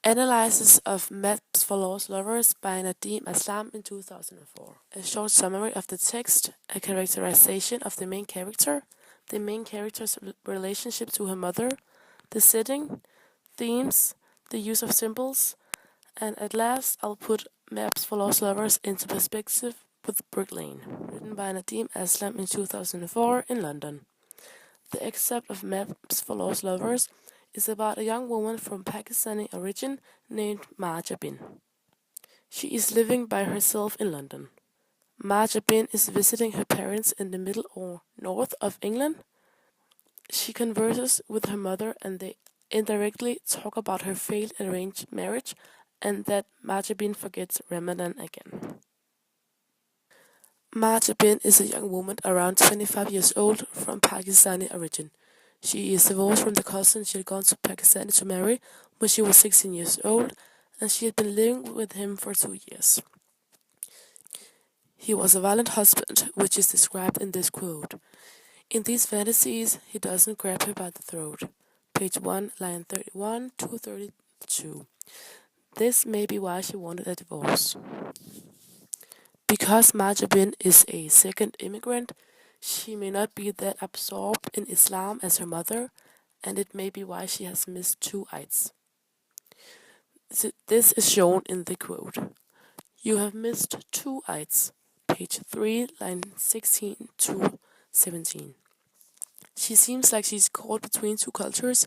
Analysis of Maps for Lost Lovers by Nadim Aslam in 2004. A short summary of the text, a characterization of the main character's relationship to her mother, the setting, themes, the use of symbols, and at last I'll put Maps for Lost Lovers into perspective with Brick Lane, written by Nadim Aslam in 2004 in London. The excerpt of Maps for Lost Lovers is about a young woman from Pakistani origin named Marja Bin. She is living by herself in London. Marja Bin is visiting her parents in the middle or north of England. She converses with her mother and they indirectly talk about her failed arranged marriage and that Marja Bin forgets Ramadan again. Marja Bin is a young woman around 25 years old from Pakistani origin. She is divorced from the cousin she had gone to Pakistan to marry when she was 16 years old, and she had been living with him for 2 years. He was a violent husband, which is described in this quote. In these fantasies, he doesn't grab her by the throat. Page 1, line 31 to 32. This may be why she wanted a divorce. Because Marja Bin is a second immigrant, she may not be that absorbed in Islam as her mother, and it may be why she has missed 2 Eids. This is shown in the quote. You have missed 2 Eids. Page 3, line 16 to 17. She seems like she's caught between 2 cultures,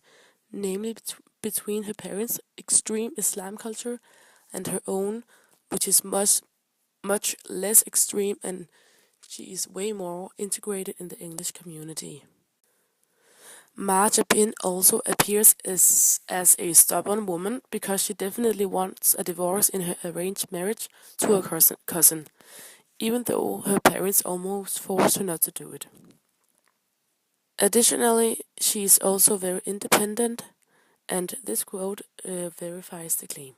namely between her parents' extreme Islam culture and her own, which is much less extreme, and she is way more integrated in the English community. Marja Bin also appears as a stubborn woman because she definitely wants a divorce in her arranged marriage to her cousin, even though her parents almost forced her not to do it. Additionally, she is also very independent, and this quote verifies the claim.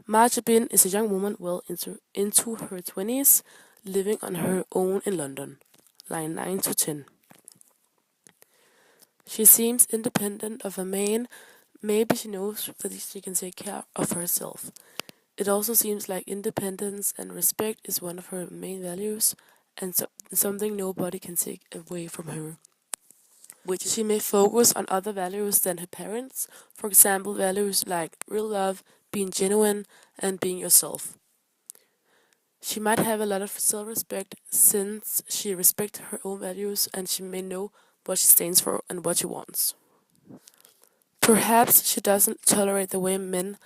Marja Bin is a young woman well into her 20s, living on her own in London. Line 9 to 10. She seems independent of a man. Maybe she knows that she can take care of herself. It also seems like independence and respect is one of her main values, and something nobody can take away from her. Which she may focus on other values than her parents, for example values like real love, being genuine, and being yourself. She might have a lot of self-respect since she respects her own values and she may know what she stands for and what she wants. Perhaps she doesn't tolerate the way men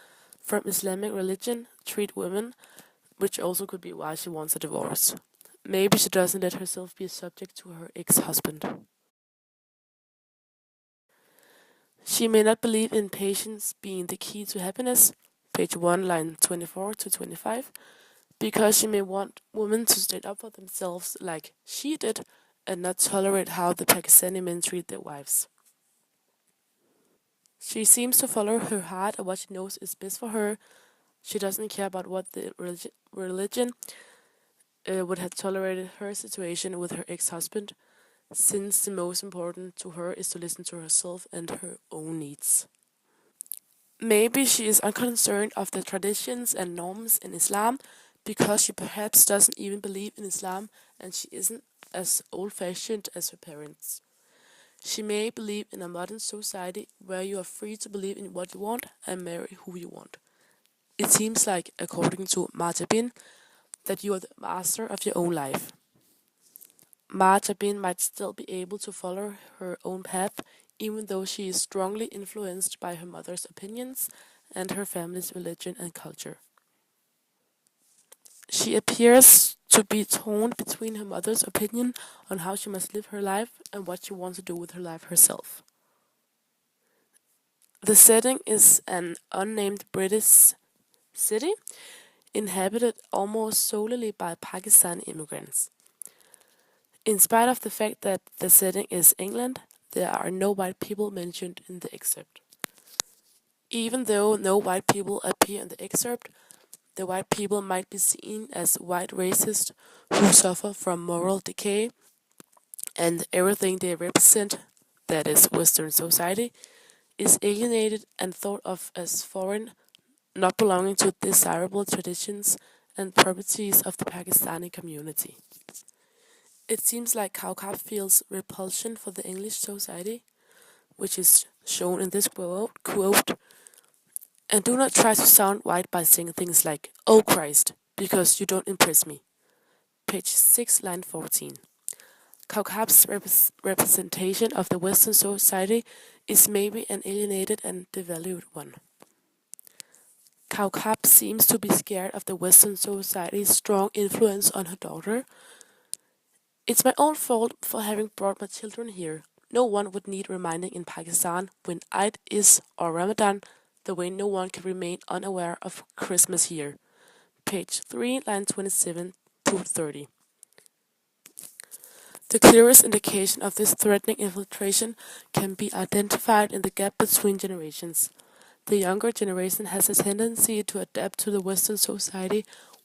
from Islamic religion treat women, which also could be why she wants a divorce. Maybe she doesn't let herself be subject to her ex-husband. She may not believe in patience being the key to happiness, page 1, line 24 to 25, because she may want women to stand up for themselves like she did and not tolerate how the Pakistani men treat their wives. She seems to follow her heart and what she knows is best for her. She doesn't care about what the religion would have tolerated her situation with her ex-husband, since the most important to her is to listen to herself and her own needs. Maybe she is unconcerned of the traditions and norms in Islam because she perhaps doesn't even believe in Islam and she isn't as old-fashioned as her parents. She may believe in a modern society where you are free to believe in what you want and marry who you want. It seems like, according to Marja Bin, that you are the master of your own life. Marja Bin might still be able to follow her own path, even though she is strongly influenced by her mother's opinions and her family's religion and culture. She appears to be torn between her mother's opinion on how she must live her life and what she wants to do with her life herself. The setting is an unnamed British city, inhabited almost solely by Pakistani immigrants. In spite of the fact that the setting is England, there are no white people mentioned in the excerpt. Even though no white people appear in the excerpt, the white people might be seen as white racists who suffer from moral decay, and everything they represent, that is Western society, is alienated and thought of as foreign, not belonging to desirable traditions and properties of the Pakistani community. It seems like Kaukab feels repulsion for the English society, which is shown in this quote, and do not try to sound white by saying things like, "Oh Christ," because you don't impress me. Page 6, line 14. Kaukab's representation of the Western society is maybe an alienated and devalued one. Kaukab seems to be scared of the Western society's strong influence on her daughter. "It's my own fault for having brought my children here. No one would need reminding in Pakistan when Eid is or Ramadan, the way no one can remain unaware of Christmas here." Page 3, line 27 to 30. The clearest indication of this threatening infiltration can be identified in the gap between generations. The younger generation has a tendency to adapt to the Western society,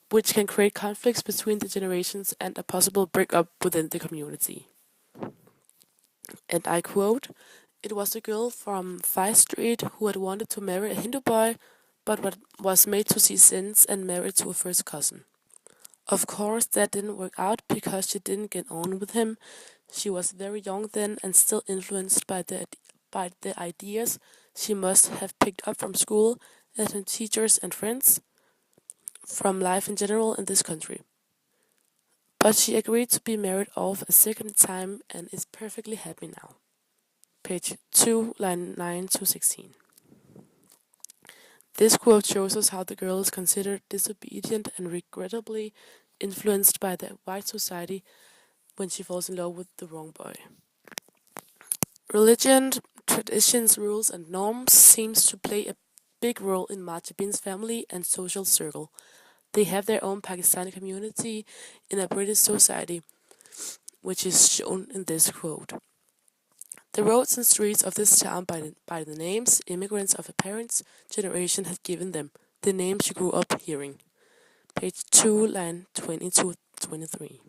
which can create conflicts between the generations and a possible breakup within the community. And I quote, "It was a girl from Fire Street who had wanted to marry a Hindu boy, but was made to see sense and married to a first cousin. Of course, that didn't work out because she didn't get on with him. She was very young then and still influenced by the ideas she must have picked up from school and from teachers and friends, from life in general in this country. But she agreed to be married off a second time and is perfectly happy now." Page 2, line 9 to 16. This quote shows us how the girl is considered disobedient and regrettably influenced by the white society when she falls in love with the wrong boy. Religion, traditions, rules, and norms seems to play a big role in Majabin's family and social circle. They have their own Pakistani community in a British society, which is shown in this quote. "The roads and streets of this town by the names immigrants of her parents' generation had given them, the names she grew up hearing." Page 2, line 20 to 23.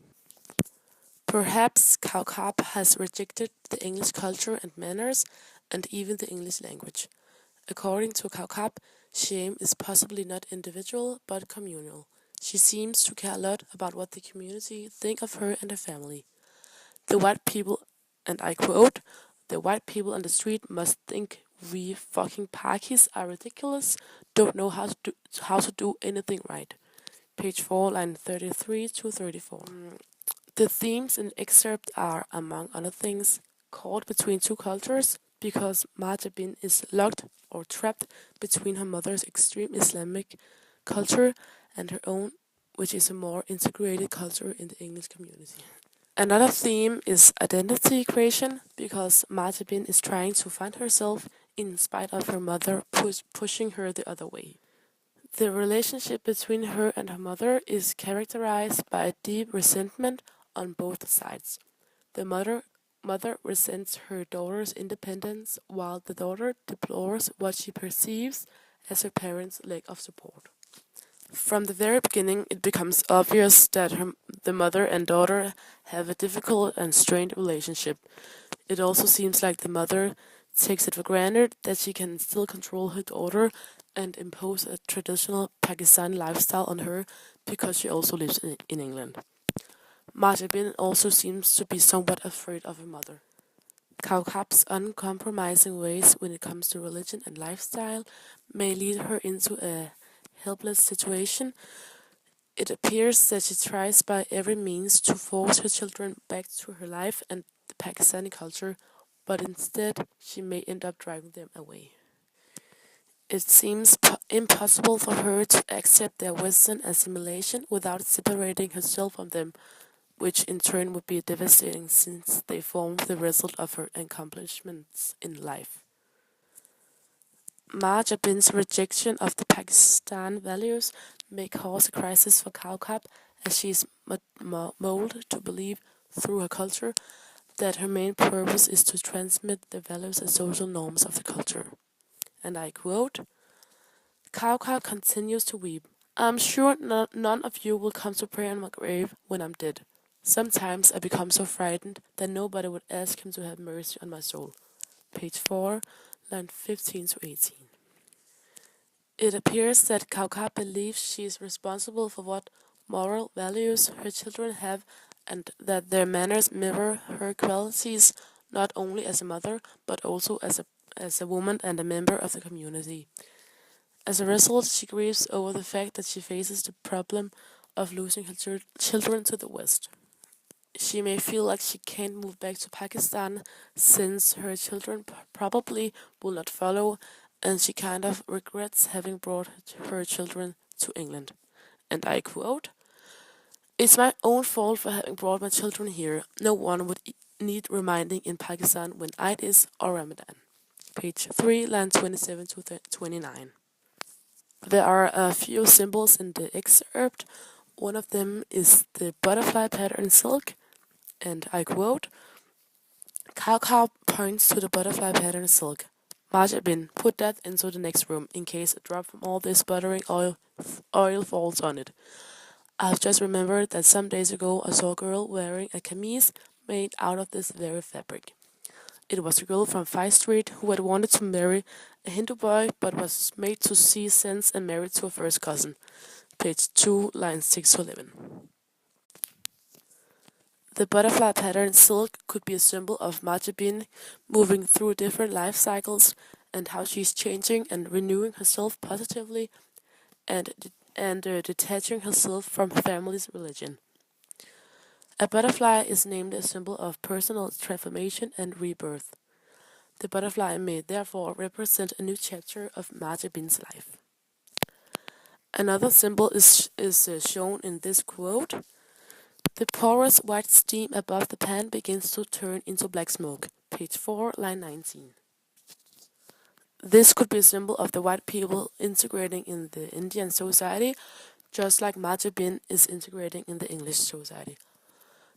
Perhaps Kaukab has rejected the English culture and manners, and even the English language. According to Kaukab, shame is possibly not individual, but communal. She seems to care a lot about what the community think of her and her family. The white people, and I quote, "The white people on the street must think we fucking Pakis are ridiculous, don't know how to do anything right." Page 4, line 33 to 34. The themes in the excerpt are, among other things, caught between two cultures because Majabin is locked or trapped between her mother's extreme Islamic culture and her own, which is a more integrated culture in the English community. Another theme is identity creation because Majabin is trying to find herself in spite of her mother pushing her the other way. The relationship between her and her mother is characterized by a deep resentment on both sides. The mother resents her daughter's independence, while the daughter deplores what she perceives as her parents' lack of support. From the very beginning, it becomes obvious that the mother and daughter have a difficult and strained relationship. It also seems like the mother takes it for granted that she can still control her daughter and impose a traditional Pakistani lifestyle on her because she also lives in England. Majabin also seems to be somewhat afraid of her mother. Kaukab's uncompromising ways when it comes to religion and lifestyle may lead her into a helpless situation. It appears that she tries by every means to force her children back to her life and the Pakistani culture, but instead she may end up driving them away. It seems impossible for her to accept their Western assimilation without separating herself from them, which in turn would be devastating since they form the result of her accomplishments in life. Majabin's rejection of the Pakistan values may cause a crisis for Kaukab, as she is molded to believe through her culture that her main purpose is to transmit the values and social norms of the culture. And I quote, "Kaukab continues to weep. I'm sure none of you will come to pray on my grave when I'm dead. Sometimes I become so frightened that nobody would ask him to have mercy on my soul." Page 4, line 15 to 18. It appears that Kauka believes she is responsible for what moral values her children have and that their manners mirror her qualities not only as a mother but also as a woman and a member of the community. As a result, she grieves over the fact that she faces the problem of losing her children to the West. She may feel like she can't move back to Pakistan since her children probably will not follow, and she kind of regrets having brought her children to England. And I quote, "It's my own fault for having brought my children here. No one would need reminding in Pakistan when Eid is or Ramadan." Page 3, line 27 to 29. There are a few symbols in the excerpt. One of them is the butterfly pattern silk, and I quote, "Cow points to the butterfly pattern silk. Marjabin, put that into the next room in case a drop from all this buttering oil falls on it. I've just remembered that some days ago I saw a girl wearing a camise made out of this very fabric. It was a girl from Fifth Street who had wanted to marry a Hindu boy but was made to see sense and married to a first cousin." Page 2, lines 6 to 11. The butterfly pattern silk could be a symbol of Marjabin moving through different life cycles and how she's changing and renewing herself positively and detaching herself from her family's religion. A butterfly is named a symbol of personal transformation and rebirth. The butterfly may therefore represent a new chapter of Marjabin's life. Another symbol is shown in this quote. The porous white steam above the pan begins to turn into black smoke. Page 4, line 19. This could be a symbol of the white people integrating in the Indian society, just like Marjabin is integrating in the English society.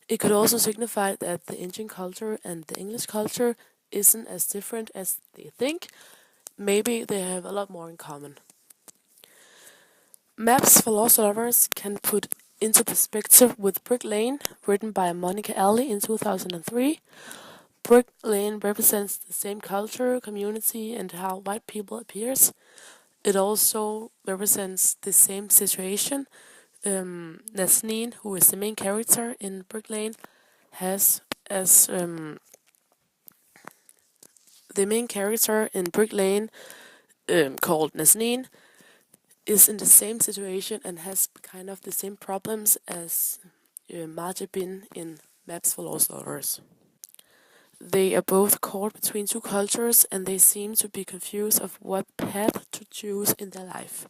It could also signify that the Indian culture and the English culture isn't as different as they think. Maybe they have a lot more in common. Maps for Lost Lovers can put into perspective with Brick Lane, written by Monica Alley in 2003. Brick Lane represents the same culture, community, and how white people appears. It also represents the same situation. Nazneen, who is the main character in Brick Lane, has as the main character in Brick Lane, called Nazneen, is in the same situation and has kind of the same problems as Marjabin in Maps for Lost Lovers. They are both caught between two cultures and they seem to be confused of what path to choose in their life.